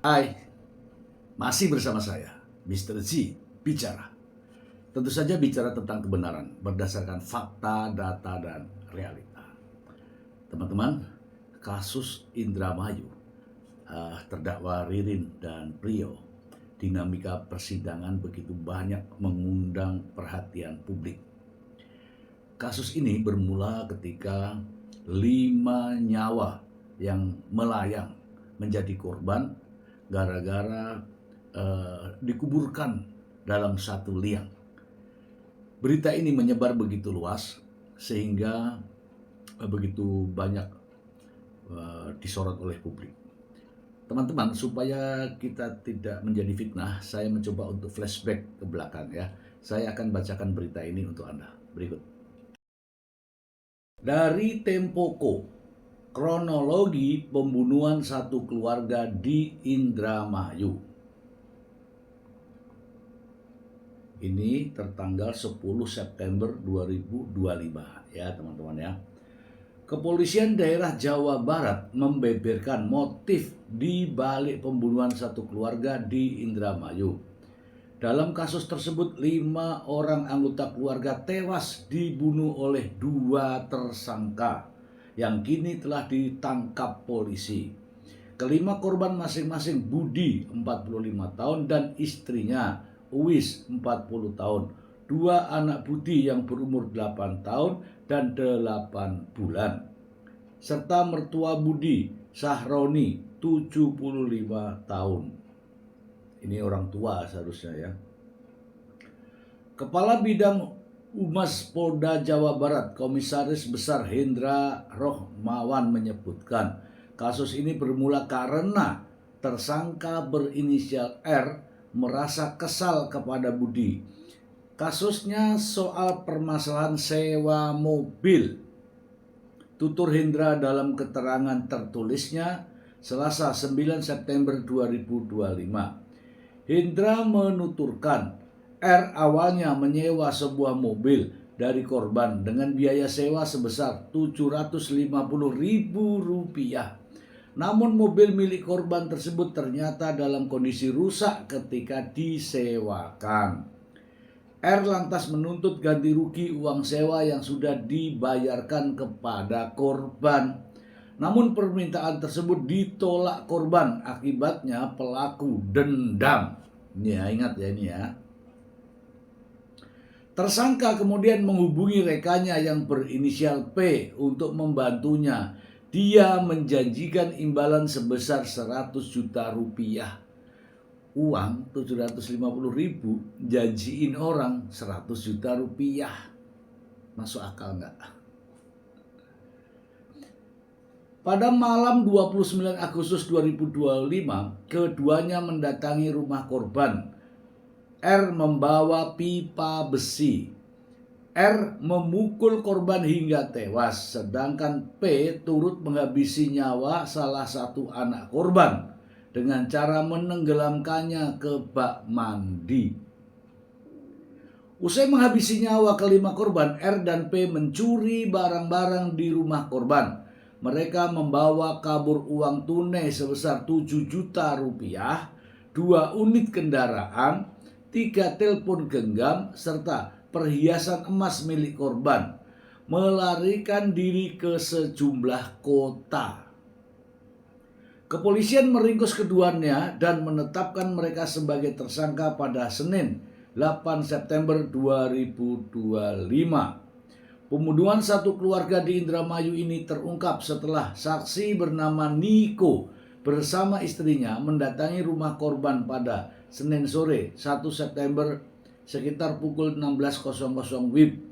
Hai, masih bersama saya, Mr. Z, bicara. Tentu saja bicara tentang kebenaran berdasarkan fakta, data, dan realita. Teman-teman, kasus Indramayu, terdakwa Ririn dan Prio, dinamika persidangan begitu banyak mengundang perhatian publik. Kasus ini bermula ketika 5 nyawa yang melayang menjadi korban gara-gara dikuburkan dalam satu liang. Berita ini menyebar begitu luas sehingga begitu banyak disorot oleh publik. Teman-teman, supaya kita tidak menjadi fitnah, saya mencoba untuk flashback ke belakang ya. Saya akan bacakan berita ini untuk Anda. Berikut. Dari Tempoco, kronologi pembunuhan satu keluarga di Indramayu. Ini tertanggal 10 September 2025 ya teman-teman ya. Kepolisian daerah Jawa Barat membeberkan motif di balik pembunuhan satu keluarga di Indramayu. Dalam kasus tersebut 5 orang anggota keluarga tewas dibunuh oleh 2 tersangka yang kini telah ditangkap polisi. Kelima korban masing-masing Budi 45 tahun dan istrinya Uwis 40 tahun. 2 anak Budi yang berumur 8 tahun dan 8 bulan. Serta mertua Budi, Sahroni 75 tahun. Ini orang tua seharusnya ya. Kepala Bidang Humas Polda Jawa Barat, Komisaris Besar Hendra Rohmawan menyebutkan kasus ini bermula karena tersangka berinisial R merasa kesal kepada Budi. Kasusnya soal permasalahan sewa mobil. Tutur Hendra dalam keterangan tertulisnya Selasa 9 September 2025. Hendra menuturkan R awalnya menyewa sebuah mobil dari korban dengan biaya sewa sebesar Rp750.000. Namun mobil milik korban tersebut ternyata dalam kondisi rusak ketika disewakan. R lantas menuntut ganti rugi uang sewa yang sudah dibayarkan kepada korban. Namun permintaan tersebut ditolak korban, akibatnya pelaku dendam. Ini ya, ingat ya ini ya. Tersangka kemudian menghubungi rekannya yang berinisial P untuk membantunya. Dia menjanjikan imbalan sebesar 100 juta rupiah. Uang 750.000, janjiin orang 100 juta rupiah. Masuk akal nggak? Pada malam 29 Agustus 2025, keduanya mendatangi rumah korban. R membawa pipa besi. R memukul korban hingga tewas, sedangkan P turut menghabisi nyawa salah satu anak korban dengan cara menenggelamkannya ke bak mandi. Usai menghabisi nyawa kelima korban, R dan P mencuri barang-barang di rumah korban. Mereka membawa kabur uang tunai sebesar 7 juta rupiah, 2 unit kendaraan, 3 telepon genggam, serta perhiasan emas milik korban, melarikan diri ke sejumlah kota. Kepolisian meringkus keduanya dan menetapkan mereka sebagai tersangka pada Senin 8 September 2025. Pembunuhan satu keluarga di Indramayu ini terungkap setelah saksi bernama Niko bersama istrinya mendatangi rumah korban pada Senin sore 1 September sekitar pukul 16.00 WIB.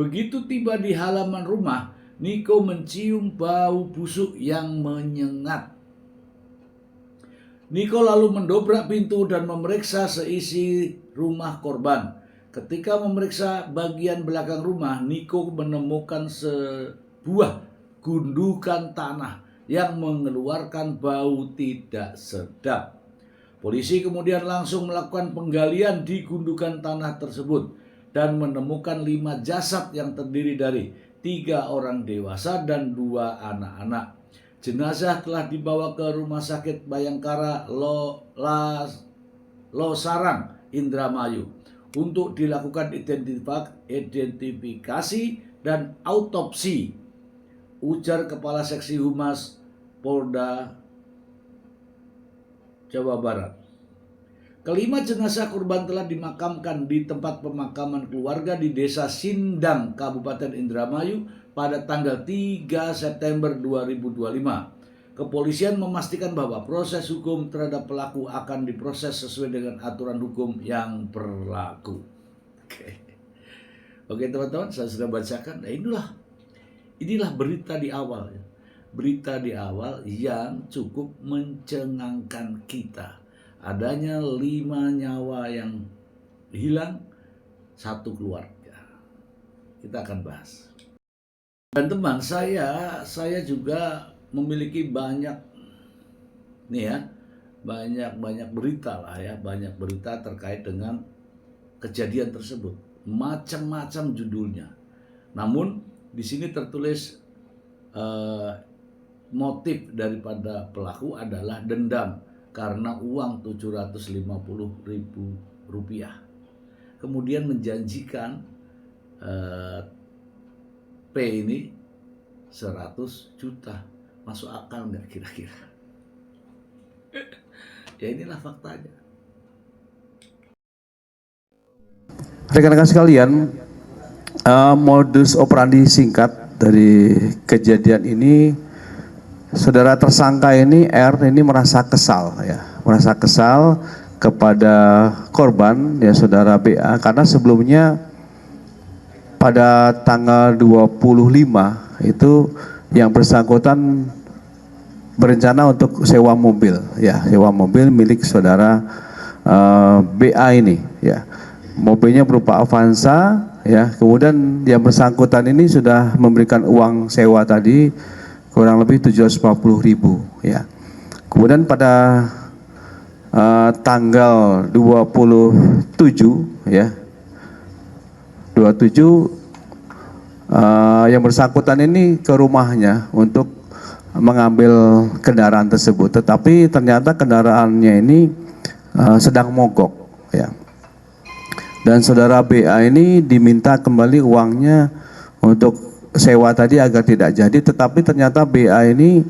Begitu tiba di halaman rumah, Niko mencium bau busuk yang menyengat. Niko lalu mendobrak pintu dan memeriksa seisi rumah korban. Ketika memeriksa bagian belakang rumah, Niko menemukan sebuah gundukan tanah yang mengeluarkan bau tidak sedap. Polisi kemudian langsung melakukan penggalian di gundukan tanah tersebut dan menemukan 5 jasad yang terdiri dari 3 orang dewasa dan 2 anak-anak. Jenazah telah dibawa ke Rumah Sakit Bayangkara Losarang, Indramayu untuk dilakukan identifikasi dan autopsi, ujar Kepala Seksi Humas Polda Jawa Barat. Kelima jenazah korban telah dimakamkan di tempat pemakaman keluarga di Desa Sindang, Kabupaten Indramayu pada tanggal 3 September 2025. Kepolisian memastikan bahwa proses hukum terhadap pelaku akan diproses sesuai dengan aturan hukum yang berlaku. Oke teman-teman, saya sudah bacakan. Nah, inilah berita di awal. Berita di awal yang cukup mencengangkan kita. Adanya 5 nyawa yang hilang, 1 keluarga. Kita akan bahas. Dan teman, saya juga memiliki banyak banyak berita lah ya, banyak berita terkait dengan kejadian tersebut. Macam-macam judulnya. Namun di sini tertulis motif daripada pelaku adalah dendam karena uang 750.000 rupiah. Kemudian menjanjikan P ini 100 juta. Masuk akal nggak kira-kira? Ya inilah faktanya. Rekan-rekan sekalian, modus operandi singkat dari kejadian ini, saudara tersangka ini R ini merasa kesal kepada korban ya saudara BA, karena sebelumnya pada tanggal 25 itu yang bersangkutan berencana untuk sewa mobil milik saudara BA ini ya. Mobilnya berupa Avanza ya. Kemudian yang bersangkutan ini sudah memberikan uang sewa tadi kurang lebih 750.000 ya. Kemudian pada tanggal 27 ya 27 yang bersangkutan ini ke rumahnya untuk mengambil kendaraan tersebut, tetapi ternyata kendaraannya ini sedang mogok ya. Dan saudara BA ini diminta kembali uangnya untuk sewa tadi agar tidak jadi, tetapi ternyata BA ini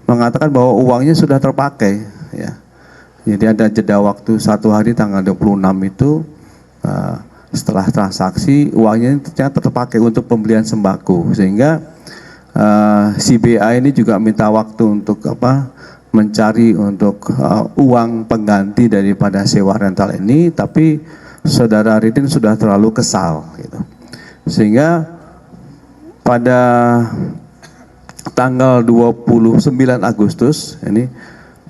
mengatakan bahwa uangnya sudah terpakai ya. Jadi ada jeda waktu 1 hari tanggal 26 itu setelah transaksi uangnya ternyata terpakai untuk pembelian sembako, sehingga si BA ini juga minta waktu untuk mencari untuk uang pengganti daripada sewa rental ini, tapi saudara Ridin sudah terlalu kesal gitu. Sehingga pada tanggal 29 Agustus ini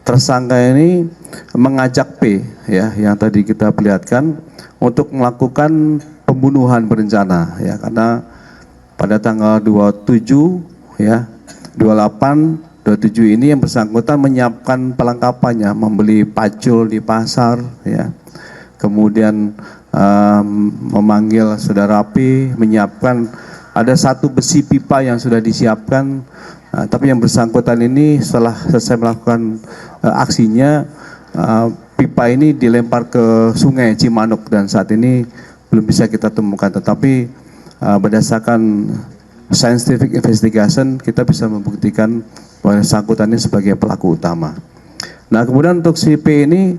tersangka ini mengajak P ya, yang tadi kita perlihatkan, untuk melakukan pembunuhan berencana ya, karena pada tanggal 27 ya 28 27 ini yang bersangkutan menyiapkan perlengkapannya, membeli pacul di pasar ya. Kemudian memanggil saudara P, menyiapkan ada 1 besi pipa yang sudah disiapkan, tapi yang bersangkutan ini setelah selesai melakukan aksinya, pipa ini dilempar ke sungai Cimanuk dan saat ini belum bisa kita temukan, tetapi berdasarkan scientific investigation kita bisa membuktikan bahwa bersangkutan ini sebagai pelaku utama. Nah, kemudian untuk si P ini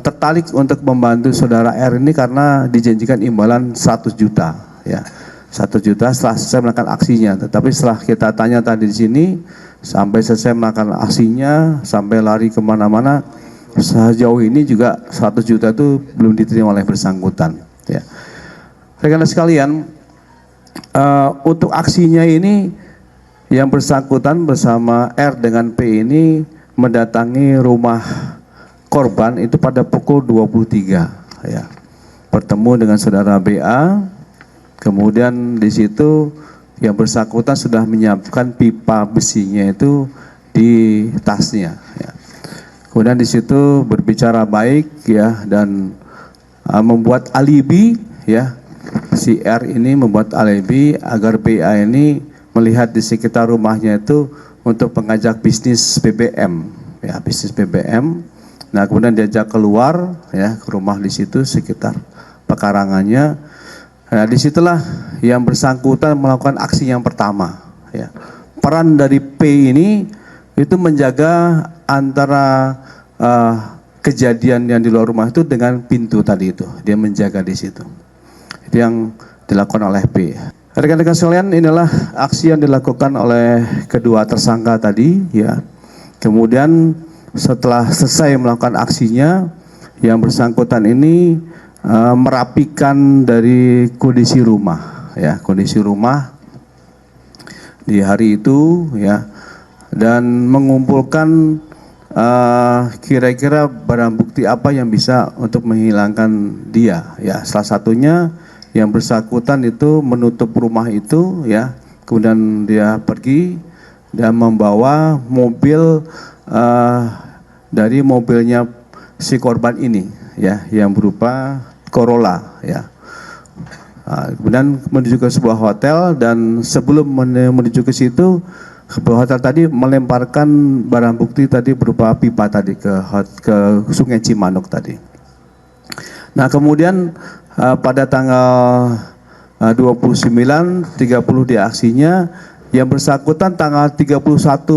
tertarik untuk membantu saudara R ini karena dijanjikan imbalan 100 juta ya, 1 juta setelah selesai melakukan aksinya. Tetapi setelah kita tanya tadi di sini, sampai selesai melakukan aksinya, sampai lari kemana-mana, sejauh ini juga 100 juta itu belum diterima oleh bersangkutan ya. Rekan-rekan sekalian, untuk aksinya ini yang bersangkutan bersama R dengan P ini mendatangi rumah korban itu pada pukul 23 ya. Bertemu dengan saudara BA, kemudian di situ yang bersangkutan sudah menyiapkan pipa besinya itu di tasnya ya. Kemudian di situ berbicara baik ya, dan membuat alibi ya. Si R ini membuat alibi agar BA ini melihat di sekitar rumahnya itu untuk mengajak bisnis BBM, ya bisnis BBM. Nah kemudian diajak keluar, ya ke rumah di situ sekitar pekarangannya. Nah disitulah yang bersangkutan melakukan aksi yang pertama. Ya. Peran dari P ini itu menjaga antara kejadian yang di luar rumah itu dengan pintu tadi itu. Dia menjaga di situ. Itu yang dilakukan oleh P. Rekan-rekan sekalian, inilah aksi yang dilakukan oleh kedua tersangka tadi. Ya. Kemudian setelah selesai melakukan aksinya, yang bersangkutan ini merapikan dari kondisi rumah, ya kondisi rumah di hari itu, ya, dan mengumpulkan kira-kira barang bukti apa yang bisa untuk menghilangkan dia, ya salah satunya yang bersangkutan itu menutup rumah itu, ya kemudian dia pergi dan membawa mobil dari mobilnya si korban ini, ya yang berupa Corolla, ya. Kemudian menuju ke sebuah hotel, dan sebelum menuju ke situ, sebuah hotel tadi melemparkan barang bukti tadi berupa pipa tadi ke Sungai Cimanuk tadi. Nah kemudian pada tanggal 29, 30 di aksinya, yang bersangkutan tanggal 31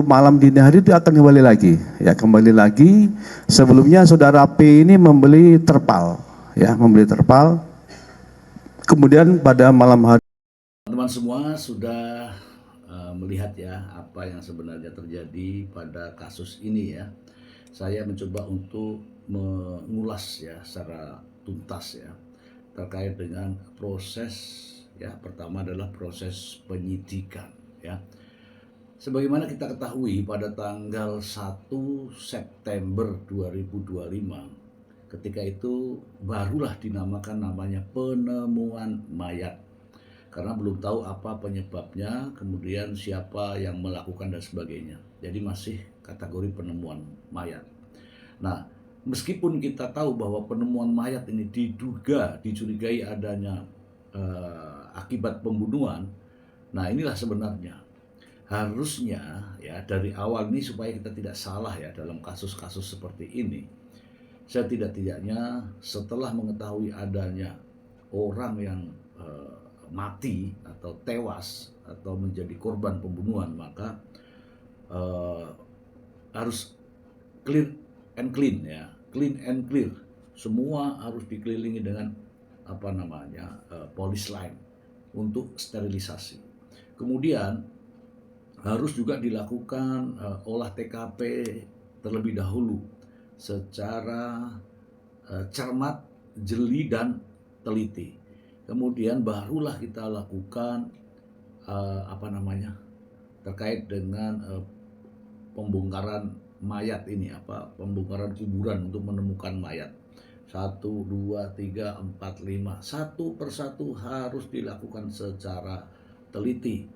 malam dini hari itu akan kembali lagi, ya kembali lagi. Sebelumnya saudara P ini membeli terpal, ya membeli terpal. Kemudian pada malam hari, teman-teman semua sudah melihat ya apa yang sebenarnya terjadi pada kasus ini ya. Saya mencoba untuk mengulas ya secara tuntas ya terkait dengan proses ya. Pertama adalah proses penyidikan ya. Sebagaimana kita ketahui pada tanggal 1 September 2025, ketika itu barulah dinamakan namanya penemuan mayat. Karena belum tahu apa penyebabnya, kemudian siapa yang melakukan dan sebagainya. Jadi masih kategori penemuan mayat. Nah, meskipun kita tahu bahwa penemuan mayat ini diduga, dicurigai adanya akibat pembunuhan, nah inilah sebenarnya harusnya ya dari awal ini supaya kita tidak salah ya dalam kasus-kasus seperti ini. Setidak-tidaknya setelah mengetahui adanya orang yang mati atau tewas atau menjadi korban pembunuhan, maka harus clear and clean ya, clean and clear. Semua harus dikelilingi dengan apa namanya police line untuk sterilisasi. Kemudian harus juga dilakukan olah TKP terlebih dahulu secara cermat, jeli dan teliti. Kemudian barulah kita lakukan terkait dengan pembongkaran mayat ini, pembongkaran kuburan untuk menemukan mayat. 1, 2, 3, 4, 5, satu persatu harus dilakukan secara teliti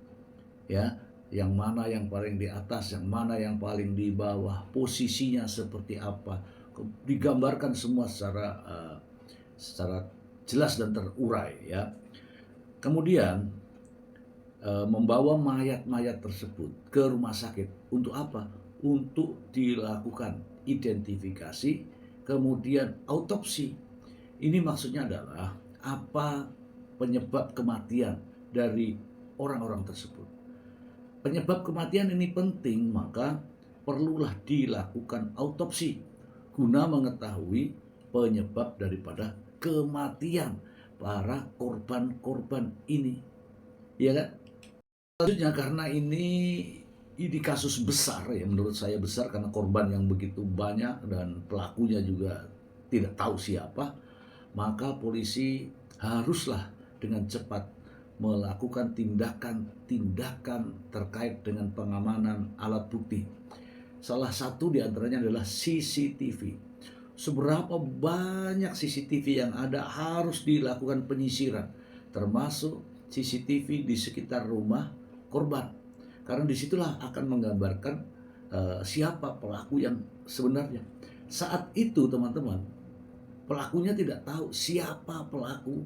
ya. Yang mana yang paling di atas, yang mana yang paling di bawah, posisinya seperti apa, digambarkan semua secara jelas dan terurai ya. Kemudian membawa mayat-mayat tersebut ke rumah sakit untuk apa? Untuk dilakukan identifikasi, kemudian autopsi. Ini maksudnya adalah apa penyebab kematian dari orang-orang tersebut. Penyebab kematian ini penting, maka perlulah dilakukan autopsi guna mengetahui penyebab daripada kematian para korban-korban ini. Ya kan? Selanjutnya, karena ini kasus besar ya, menurut saya besar karena korban yang begitu banyak dan pelakunya juga tidak tahu siapa, maka polisi haruslah dengan cepat melakukan tindakan terkait dengan pengamanan alat bukti. Salah satu diantaranya adalah CCTV. Seberapa banyak CCTV yang ada harus dilakukan penyisiran, termasuk CCTV di sekitar rumah korban. Karena disitulah akan menggambarkan siapa pelaku yang sebenarnya. Saat itu teman-teman, pelakunya tidak tahu siapa pelaku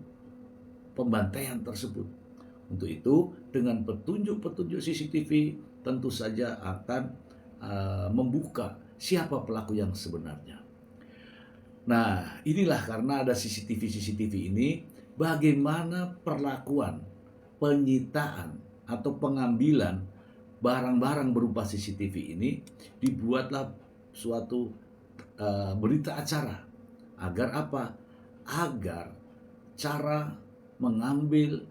pembantaian tersebut. Untuk itu dengan petunjuk-petunjuk CCTV tentu saja akan membuka siapa pelaku yang sebenarnya. Nah, inilah karena ada CCTV ini, bagaimana perlakuan penyitaan atau pengambilan barang-barang berupa CCTV ini, dibuatlah suatu berita acara. Agar apa? Agar cara mengambil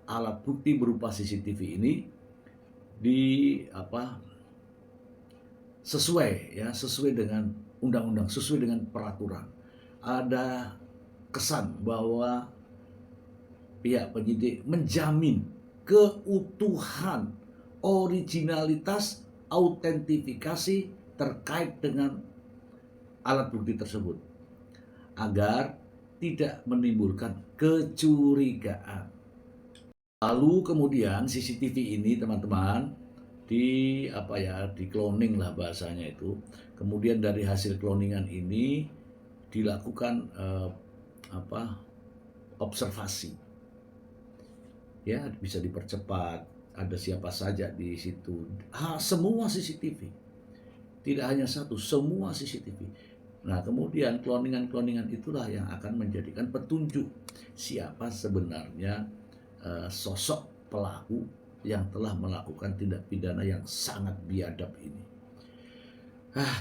alat bukti berupa CCTV ini sesuai dengan undang-undang, sesuai dengan peraturan. Ada kesan bahwa pihak penyidik menjamin keutuhan, originalitas, autentifikasi terkait dengan alat bukti tersebut agar tidak menimbulkan kecurigaan. Lalu kemudian CCTV ini teman-teman di cloning lah bahasanya itu. Kemudian dari hasil cloningan ini dilakukan observasi. Ya, bisa dipercepat, ada siapa saja di situ. Semua CCTV. Tidak hanya satu, semua CCTV. Nah, kemudian cloningan itulah yang akan menjadikan petunjuk siapa sebenarnya sosok pelaku yang telah melakukan tindak pidana yang sangat biadab ini.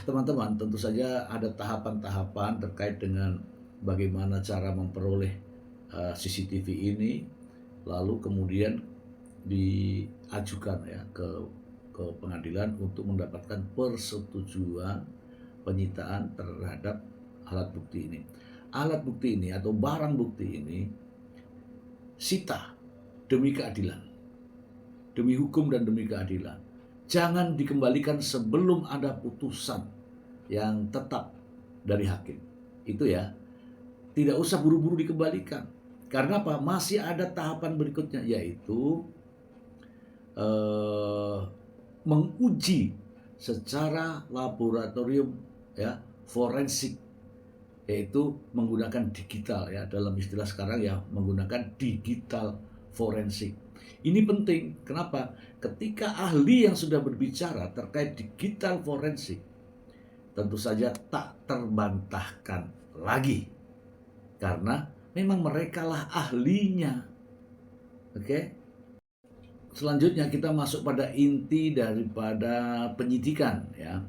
Teman-teman, tentu saja ada tahapan-tahapan terkait dengan bagaimana cara memperoleh CCTV ini, lalu kemudian diajukan ya ke pengadilan untuk mendapatkan persetujuan penyitaan terhadap alat bukti ini. Alat bukti ini atau barang bukti ini sita demi keadilan, demi hukum dan demi keadilan. Jangan dikembalikan sebelum ada putusan yang tetap dari hakim. Itu ya, tidak usah buru-buru dikembalikan. Karena apa? Masih ada tahapan berikutnya, yaitu menguji secara laboratorium ya, forensik, yaitu menggunakan digital ya, dalam istilah sekarang ya, menggunakan digital forensik. Ini penting. Kenapa? Ketika ahli yang sudah berbicara terkait digital forensik, tentu saja tak terbantahkan lagi, karena memang merekalah ahlinya. Oke? Selanjutnya kita masuk pada inti daripada penyidikan ya.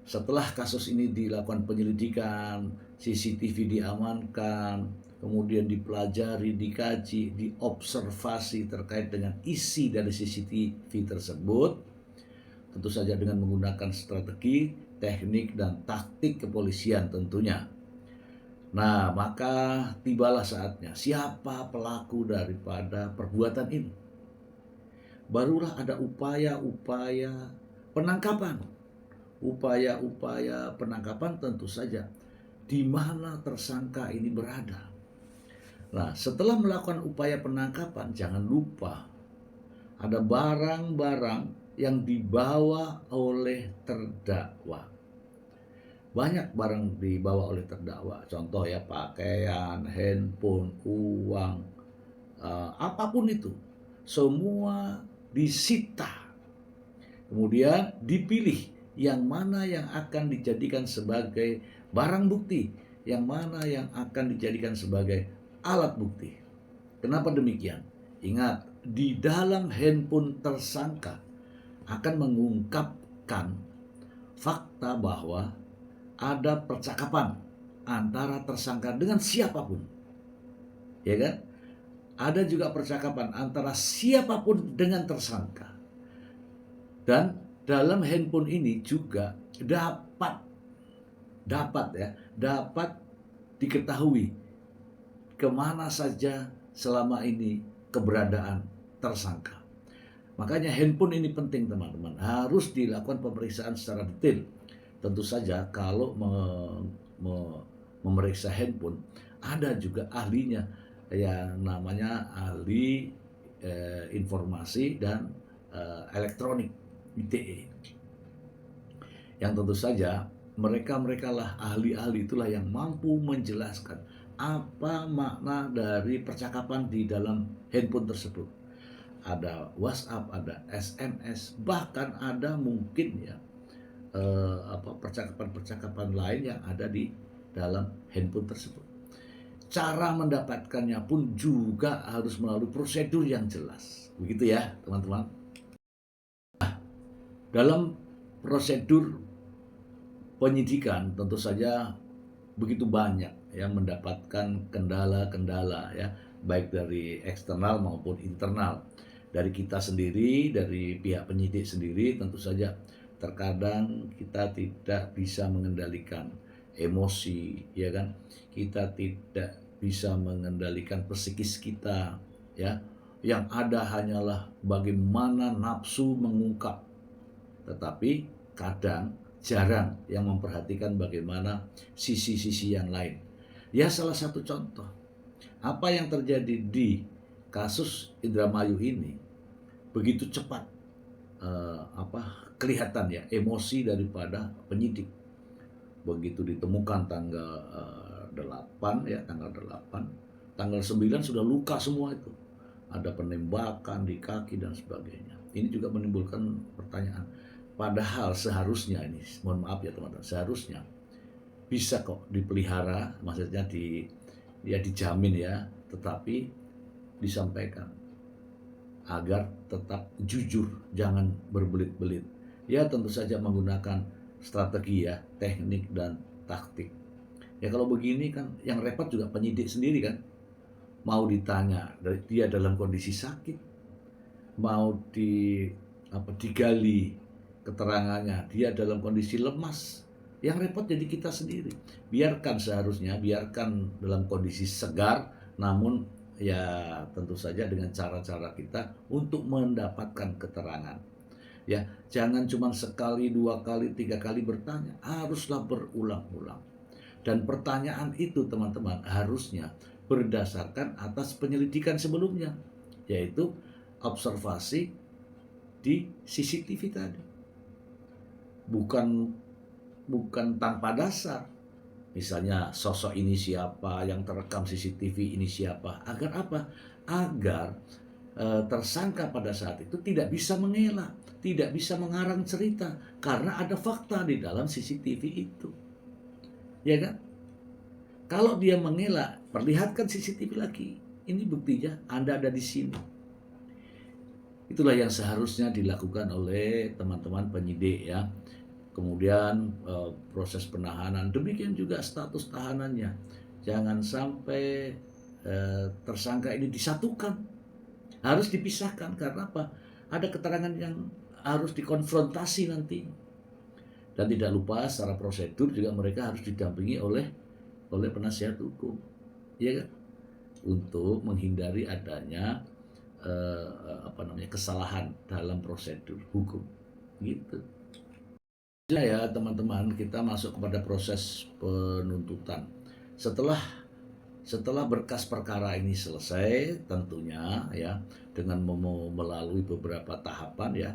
Setelah kasus ini dilakukan penyelidikan, CCTV diamankan, kemudian dipelajari, dikaji, diobservasi terkait dengan isi dari CCTV tersebut, tentu saja dengan menggunakan strategi, teknik, dan taktik kepolisian tentunya. Nah, maka tibalah saatnya siapa pelaku daripada perbuatan ini. Barulah ada upaya-upaya penangkapan. Upaya-upaya penangkapan tentu saja di mana tersangka ini berada. Nah, setelah melakukan upaya penangkapan, jangan lupa ada barang-barang yang dibawa oleh terdakwa. Banyak barang dibawa oleh terdakwa. Contoh ya, pakaian, handphone, uang, apapun itu. Semua disita. Kemudian dipilih yang mana yang akan dijadikan sebagai barang bukti, yang mana yang akan dijadikan sebagai alat bukti. Kenapa demikian? Ingat, di dalam handphone tersangka akan mengungkapkan fakta bahwa ada percakapan antara tersangka dengan siapapun. Ya kan? Ada juga percakapan antara siapapun dengan tersangka. Dan dalam handphone ini juga dapat diketahui kemana saja selama ini keberadaan tersangka. Makanya handphone ini penting teman-teman, harus dilakukan pemeriksaan secara detail. Tentu saja kalau memeriksa handphone, ada juga ahlinya yang namanya ahli informasi dan elektronik, ITE. Yang tentu saja mereka lah ahli-ahli itulah yang mampu menjelaskan apa makna dari percakapan di dalam handphone tersebut. ada WhatsApp, ada SMS, bahkan ada mungkin ya percakapan-percakapan lain yang ada di dalam handphone tersebut. Cara mendapatkannya pun juga harus melalui prosedur yang jelas. Begitu ya, teman-teman. Dalam prosedur penyidikan tentu saja begitu banyak yang mendapatkan kendala-kendala ya, baik dari eksternal maupun internal. Dari kita sendiri, dari pihak penyidik sendiri, tentu saja terkadang kita tidak bisa mengendalikan emosi, ya kan? Kita tidak bisa mengendalikan psikis kita, ya. Yang ada hanyalah bagaimana nafsu mengungkap. Tetapi kadang jarang yang memperhatikan bagaimana sisi-sisi yang lain. Ya, salah satu contoh apa yang terjadi di kasus Indramayu ini, begitu cepat kelihatan ya emosi daripada penyidik. Begitu ditemukan tanggal 8 ya, tanggal 9 sudah luka semua itu. Ada penembakan di kaki dan sebagainya. Ini juga menimbulkan pertanyaan. Padahal seharusnya ini, mohon maaf ya teman-teman, seharusnya bisa kok dipelihara, maksudnya dijamin ya, tetapi disampaikan agar tetap jujur, jangan berbelit-belit. Ya tentu saja menggunakan strategi ya, teknik dan taktik. Ya kalau begini kan yang repot juga penyidik sendiri kan. Mau ditanya dia dalam kondisi sakit, mau digali keterangannya dia dalam kondisi lemas, yang repot jadi kita sendiri. Biarkan dalam kondisi segar, namun ya tentu saja dengan cara-cara kita untuk mendapatkan keterangan. Ya, jangan cuma sekali, 2 kali, 3 kali bertanya, haruslah berulang-ulang. Dan pertanyaan itu teman-teman harusnya berdasarkan atas penyelidikan sebelumnya, yaitu observasi di CCTV tadi. Bukan tanpa dasar. Misalnya sosok ini siapa, yang terekam CCTV ini siapa. Agar apa? Agar tersangka pada saat itu tidak bisa mengelak, tidak bisa mengarang cerita karena ada fakta di dalam CCTV itu. Ya kan? Kalau dia mengelak, perlihatkan CCTV lagi. Ini buktinya Anda ada di sini. Itulah yang seharusnya dilakukan oleh teman-teman penyidik ya. Kemudian proses penahanan, demikian juga status tahanannya. Jangan sampai tersangka ini disatukan. Harus dipisahkan karena apa? Ada keterangan yang harus dikonfrontasi nanti. Dan tidak lupa secara prosedur juga mereka harus didampingi oleh penasihat hukum, ya kan? Untuk menghindari adanya kesalahan dalam prosedur hukum, gitu. Ya teman-teman, kita masuk kepada proses penuntutan. Setelah berkas perkara ini selesai, tentunya ya dengan melalui beberapa tahapan ya.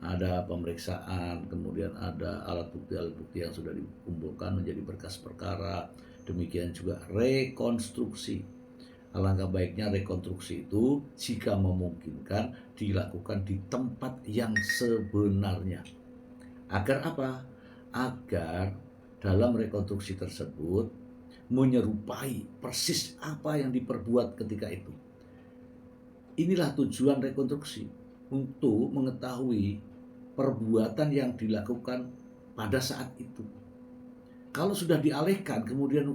Ada pemeriksaan, kemudian ada alat bukti yang sudah dikumpulkan menjadi berkas perkara. Demikian juga rekonstruksi. Alangkah baiknya rekonstruksi itu jika memungkinkan dilakukan di tempat yang sebenarnya. Agar apa? Agar dalam rekonstruksi tersebut menyerupai persis apa yang diperbuat ketika itu. Inilah tujuan rekonstruksi, untuk mengetahui perbuatan yang dilakukan pada saat itu. Kalau sudah dialihkan kemudian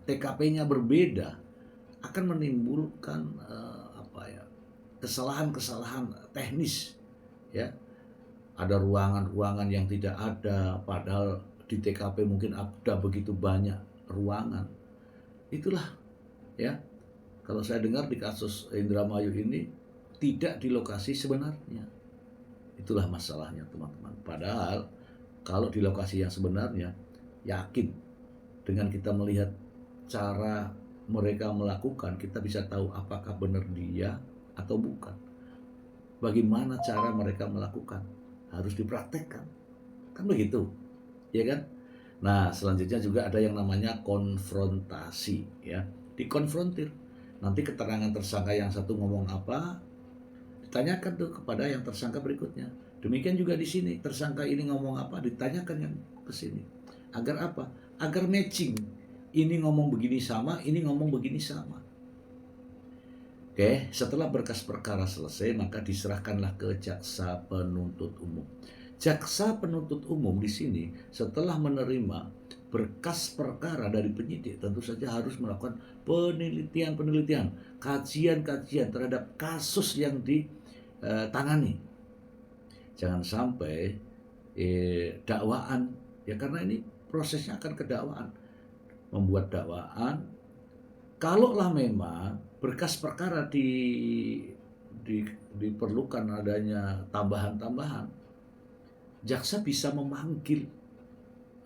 TKP-nya berbeda, akan menimbulkan kesalahan-kesalahan teknis ya. Ada ruangan-ruangan yang tidak ada, padahal di TKP mungkin ada begitu banyak ruangan. Itulah ya, kalau saya dengar di kasus Indramayu ini tidak di lokasi sebenarnya. Itulah masalahnya teman-teman. Padahal kalau di lokasi yang sebenarnya, yakin dengan kita melihat cara mereka melakukan, kita bisa tahu apakah benar dia atau bukan. Bagaimana cara mereka melakukan, harus dipraktekkan. Kan begitu, ya kan? Nah, selanjutnya juga ada yang namanya konfrontasi ya. Dikonfrontir. Nanti keterangan tersangka yang satu ngomong apa, ditanyakan tuh kepada yang tersangka berikutnya. Demikian juga di sini, tersangka ini ngomong apa, ditanyakan yang ke sini. Agar apa? Agar matching. Ini ngomong begini sama, ini ngomong begini sama. Oke, setelah berkas perkara selesai, maka diserahkanlah ke jaksa penuntut umum. Jaksa penuntut umum di sini setelah menerima berkas perkara dari penyidik, tentu saja harus melakukan penelitian, kajian terhadap kasus yang ditangani. Jangan sampai dakwaan, ya karena ini prosesnya akan ke dakwaan, membuat dakwaan. Kalaulah memang berkas perkara diperlukan adanya tambahan-tambahan, jaksa bisa memanggil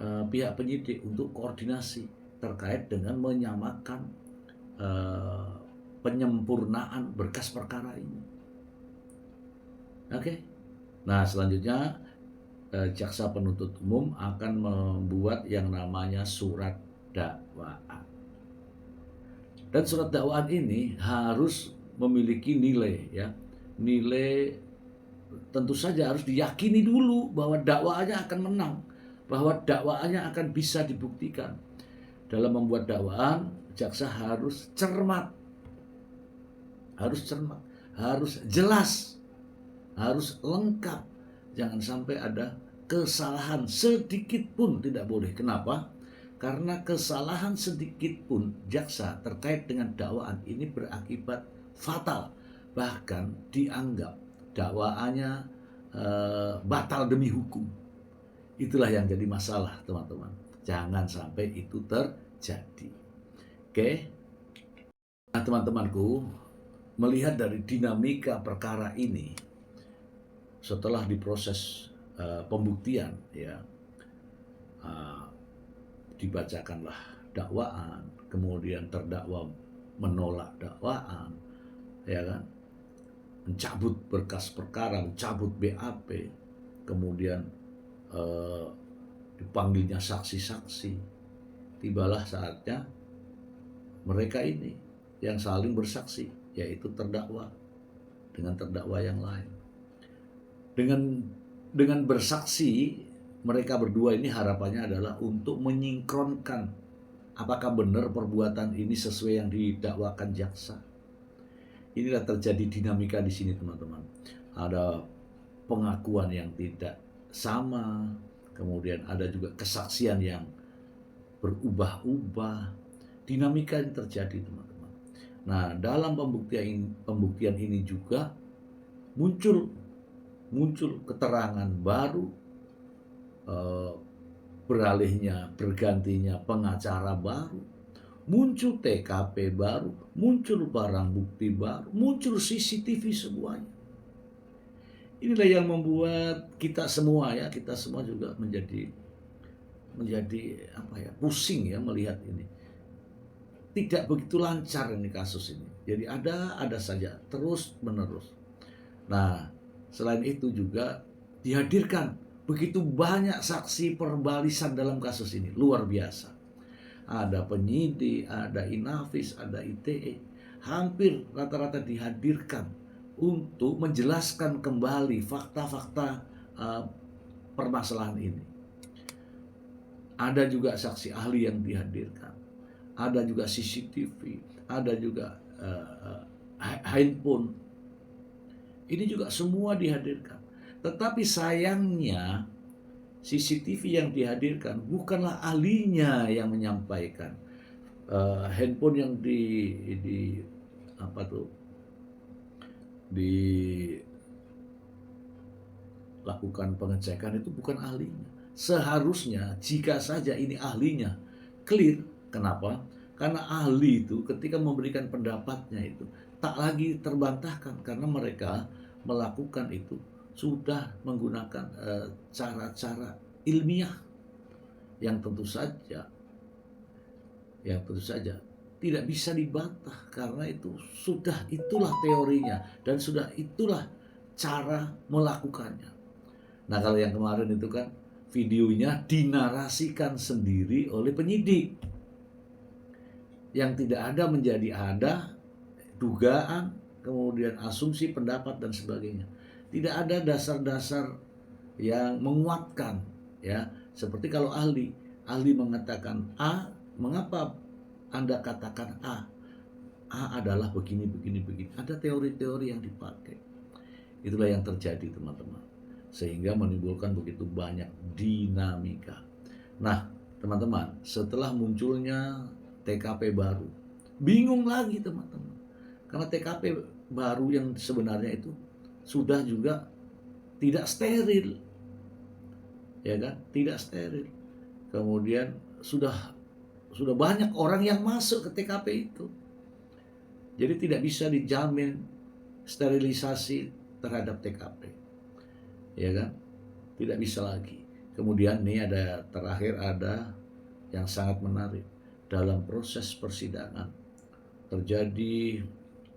pihak penyidik untuk koordinasi terkait dengan menyamakan penyempurnaan berkas perkara ini. Oke. Nah, selanjutnya jaksa penuntut umum akan membuat yang namanya surat dakwaan. Dan surat dakwaan ini harus memiliki nilai, ya. Nilai tentu saja harus diyakini dulu bahwa dakwaannya akan menang, bahwa dakwaannya akan bisa dibuktikan. Dalam membuat dakwaan, jaksa harus cermat, harus jelas, harus lengkap. Jangan sampai ada kesalahan sedikit pun, tidak boleh. Kenapa? Karena kesalahan sedikit pun jaksa terkait dengan dakwaan ini berakibat fatal. Bahkan dianggap dakwaannya batal demi hukum. Itulah yang jadi masalah, teman-teman. Jangan sampai itu terjadi. Oke? Nah, teman-temanku, melihat dari dinamika perkara ini, setelah diproses pembuktian, ya, dibacakanlah dakwaan, kemudian terdakwa menolak dakwaan, ya kan, mencabut berkas perkara, mencabut BAP, kemudian dipanggilnya saksi-saksi. Tibalah saatnya mereka ini yang saling bersaksi, yaitu terdakwa dengan terdakwa yang lain. Dengan bersaksi, mereka berdua ini harapannya adalah untuk menyinkronkan apakah benar perbuatan ini sesuai yang didakwakan jaksa. Inilah terjadi dinamika di sini, teman-teman. Ada pengakuan yang tidak sama, kemudian ada juga kesaksian yang berubah-ubah. Dinamika yang terjadi, teman-teman. Nah, dalam pembuktian ini juga muncul keterangan baru, bergantinya pengacara baru, muncul TKP baru, muncul barang bukti baru, muncul CCTV semuanya. Inilah yang membuat kita semua juga menjadi pusing ya melihat ini. Tidak begitu lancar ini kasus ini. Jadi ada saja terus menerus. Nah, selain itu juga dihadirkan begitu banyak saksi perbalisan dalam kasus ini, luar biasa. Ada penyidik, ada Inavis, ada ITE, hampir rata-rata dihadirkan untuk menjelaskan kembali fakta-fakta permasalahan ini. Ada juga saksi ahli yang dihadirkan, ada juga CCTV, ada juga handphone. Ini juga semua dihadirkan. Tetapi sayangnya CCTV yang dihadirkan bukanlah ahlinya yang menyampaikan. Handphone yang dilakukan pengecekan itu bukan ahlinya. Seharusnya jika saja ini ahlinya clear. Kenapa? Karena ahli itu ketika memberikan pendapatnya itu tak lagi terbantahkan, karena mereka melakukan itu sudah menggunakan cara-cara ilmiah yang tentu saja tidak bisa dibantah, karena itulah teorinya dan sudah itulah cara melakukannya. Nah, kalau yang kemarin itu kan videonya dinarasikan sendiri oleh penyidik, yang tidak ada menjadi ada, dugaan, kemudian asumsi, pendapat dan sebagainya. Tidak ada dasar-dasar yang menguatkan, ya. Seperti kalau ahli mengatakan A, mengapa Anda katakan A? A adalah begini, begini, begini. Ada teori-teori yang dipakai. Itulah yang terjadi, teman-teman. Sehingga menimbulkan begitu banyak dinamika. Nah, teman-teman, setelah munculnya TKP baru, bingung lagi teman-teman. Karena TKP baru yang sebenarnya itu sudah juga tidak steril. Ya kan? Tidak steril. Kemudian sudah banyak orang yang masuk ke TKP itu. Jadi tidak bisa dijamin sterilisasi terhadap TKP. Ya kan? Tidak bisa lagi. Kemudian nih terakhir ada yang sangat menarik. Dalam proses persidangan terjadi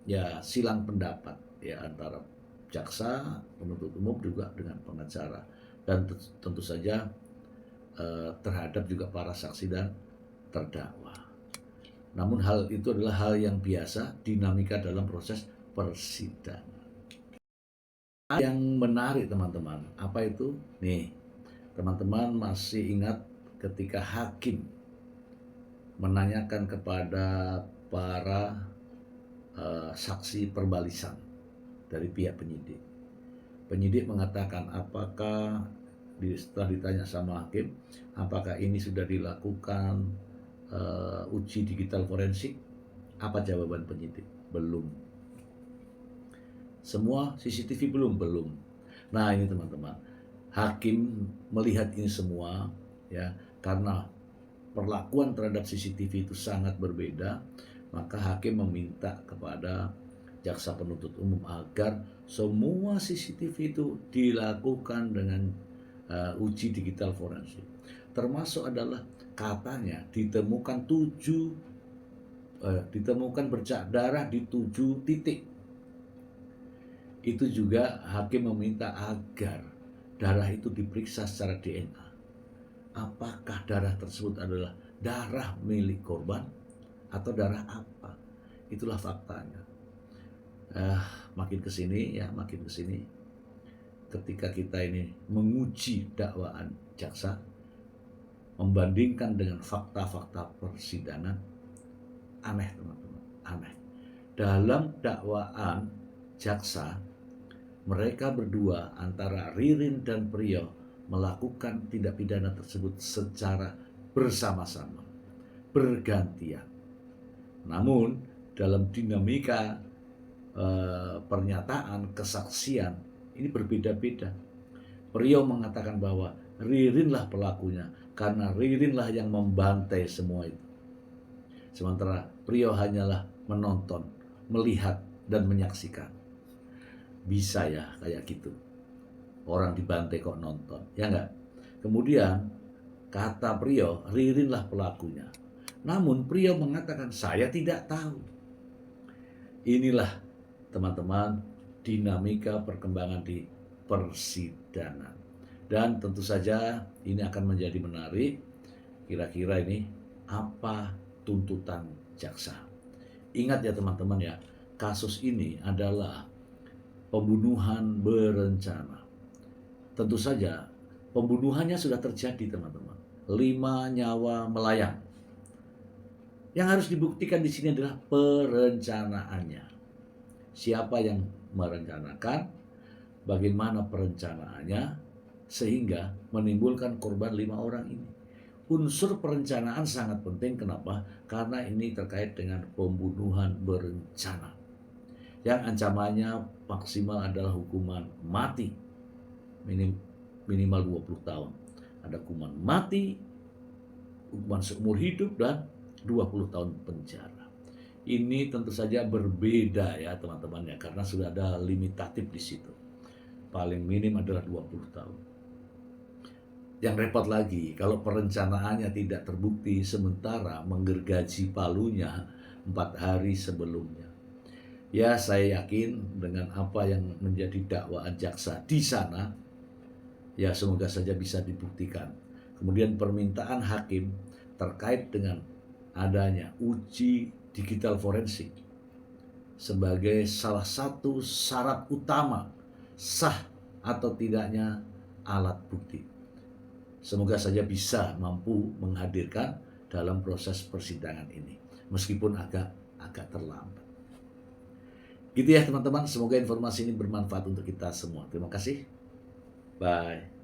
ya silang pendapat ya antara jaksa, penuntut umum juga dengan pengacara, dan tentu saja terhadap juga para saksi dan terdakwa. Namun hal itu adalah hal yang biasa, dinamika dalam proses persidangan. Yang menarik teman-teman, apa itu? Nih, teman-teman masih ingat ketika hakim menanyakan kepada para saksi perbalisan dari pihak penyidik. Penyidik mengatakan apakah setelah ditanya sama hakim, apakah ini sudah dilakukan uji digital forensik? Apa jawaban penyidik? Belum. Semua CCTV belum. Nah ini teman-teman, hakim melihat ini semua ya, karena perlakuan terhadap CCTV itu sangat berbeda, maka hakim meminta kepada jaksa penuntut umum agar semua CCTV itu dilakukan dengan uji digital forensik. Termasuk adalah katanya ditemukan bercak darah di 7 titik. Itu juga hakim meminta agar darah itu diperiksa secara DNA. Apakah darah tersebut adalah darah milik korban atau darah apa? Itulah faktanya. Makin kesini, ketika kita ini menguji dakwaan jaksa, membandingkan dengan fakta-fakta persidangan, aneh teman-teman, aneh. Dalam dakwaan jaksa, mereka berdua antara Ririn dan Priyo melakukan tindak pidana tersebut secara bersama-sama, bergantian. Namun dalam dinamika pernyataan, kesaksian ini berbeda-beda. Priyo mengatakan bahwa Ririnlah pelakunya karena Ririnlah yang membantai semua itu. Sementara Priyo hanyalah menonton, melihat dan menyaksikan. Bisa ya kayak gitu. Orang dibantai kok nonton, ya enggak? Kemudian kata Priyo, Ririnlah pelakunya. Namun Priyo mengatakan saya tidak tahu. Inilah teman-teman dinamika perkembangan di persidangan. Dan tentu saja ini akan menjadi menarik. Kira-kira ini apa tuntutan jaksa? Ingat ya teman-teman ya, kasus ini adalah pembunuhan berencana. Tentu saja pembunuhannya sudah terjadi teman-teman. 5 nyawa melayang. Yang harus dibuktikan di sini adalah perencanaannya. Siapa yang merencanakan, bagaimana perencanaannya, sehingga menimbulkan korban 5 orang ini. Unsur perencanaan sangat penting. Kenapa? Karena ini terkait dengan pembunuhan berencana. Yang ancamannya maksimal adalah hukuman mati, minimal 20 tahun. Ada hukuman mati, hukuman seumur hidup, dan 20 tahun penjara. Ini tentu saja berbeda ya teman-teman ya, karena sudah ada limitatif di situ. Paling minim adalah 20 tahun. Yang repot lagi, kalau perencanaannya tidak terbukti sementara menggergaji palunya 4 hari sebelumnya. Ya, saya yakin dengan apa yang menjadi dakwaan jaksa di sana, ya semoga saja bisa dibuktikan. Kemudian permintaan hakim terkait dengan adanya uji digital forensik. sebagai salah satu syarat utama sah atau tidaknya alat bukti. Semoga saja bisa mampu menghadirkan dalam proses persidangan ini, meskipun agak terlambat. Gitu ya teman-teman, semoga informasi ini bermanfaat untuk kita semua. Terima kasih. Bye.